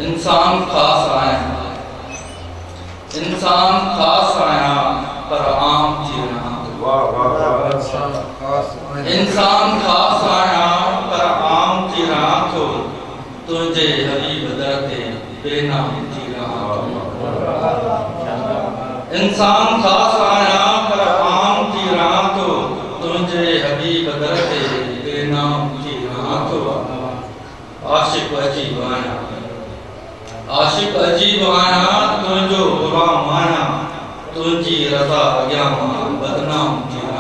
इंसान खास आया, इंसान खास आया पर आम थी रहा। इंसान खास आया पर आम थी रहा तो तुझे हबीब दरते बेनाम थी रहा। इंसान खास आया पर आम थी रहा तो तुझे हबीब दरते बेनाम थी रहा तो आशिक अजीब आया, आशिक अजीब आया तुझो गुलाम आया तुझी रज़ा अॻियां बदनाम थी रहा।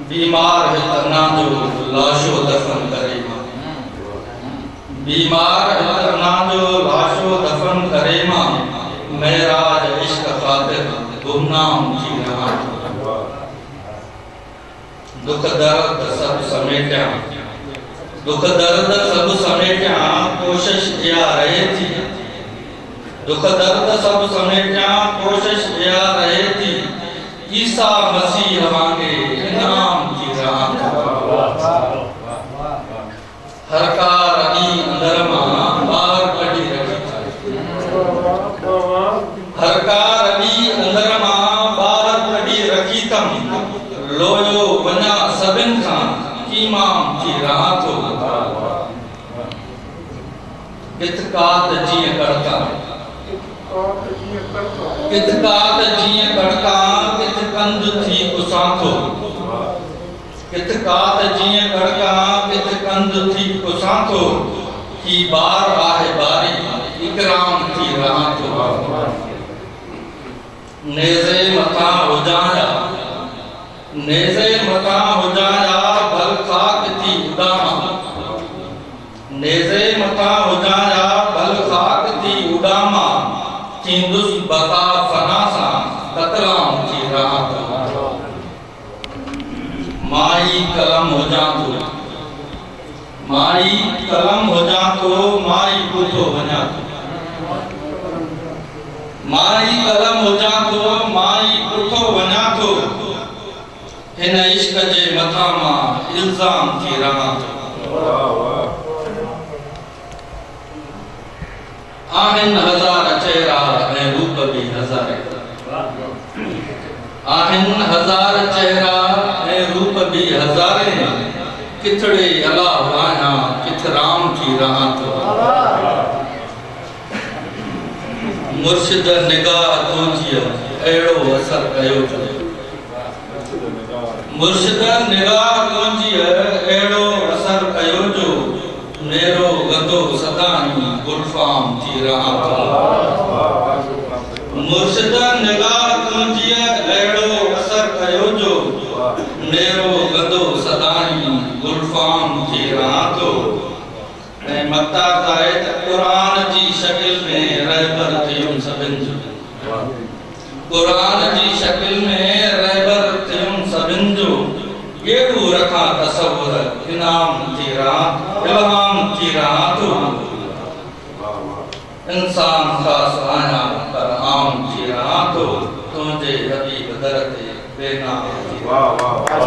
बीमार है तना जो लाशो दफन करे, बीमार है तना जो लाशो दफन करे मां मेराज इश्क खातिर गुमनाम थी रहा। दुख दर्द सब समेटा, दुख दर्द सब समेटा कोशिश किया रहे थी, दुख दर्द सब समेटा कोशिश किया रहे थी ईसा मसीह वांगे इनाम थी रहा। हर का रही अंदर मां बाहर कढी रखी, हर का रही अंदर मां बाहर कढी रखी तम लोयो वना सबिन खां ईमाम थी रहा तो कितकात जीअं कड़का, कितकात जीअं कड़का कित कंद थी कुसां थो, कितकात जीअं कड़का कित कंद थी कुसां थो की बार आहे बारी इकराम थी रहा तो नेज़े मथा हुजाया, नेज़े मथा हुजाया भल खाक थी उडामा, नेज़े मथा हुजाया भल खाक थी उडामा थींदुस बका फना सा कतराम थी रहा तो माई कलम हो जा तो, माई कलम हो जा तो माई पुठो वञा तो, माई कलम हो जा तो माई पुठो वञा तो हिन इश्क जे मथा मां इल्जाम थी रहा तो। आहिन हजार चेहरा ऐं रूप भी हज़ारे, आहिन हजार चेहरा ऐं रूप भी हज़ारे किथड़े अलाह आया किथ राम थी रहा तो मुर्शिद निगाह तुंहिंजी अहिड़ो असर कयो जो, मुर्शिद निगाह तुंहिंजी अहिड़ो असर कयो जो मेरो गदो सदाई गुलफाम थी रहा था। मुर्शिद निगाह तुंहिंजी अहिड़ो असर कयो जो मेरो गदो सदाई गुलफाम थी रहा तो ऐं मता तायत कुरान जी शक्ल में रहबर थियुम सभिन जो, कुरान जी शक्ल में रहबर थियुम सभिन जो येड़ू रखा तसव्वुर इनाम थी रहा, इल्हाम थी रहा तो इंसान खास आया पर आम थी रहा तो तुझे हबीब दरते बेनाम थी रहा।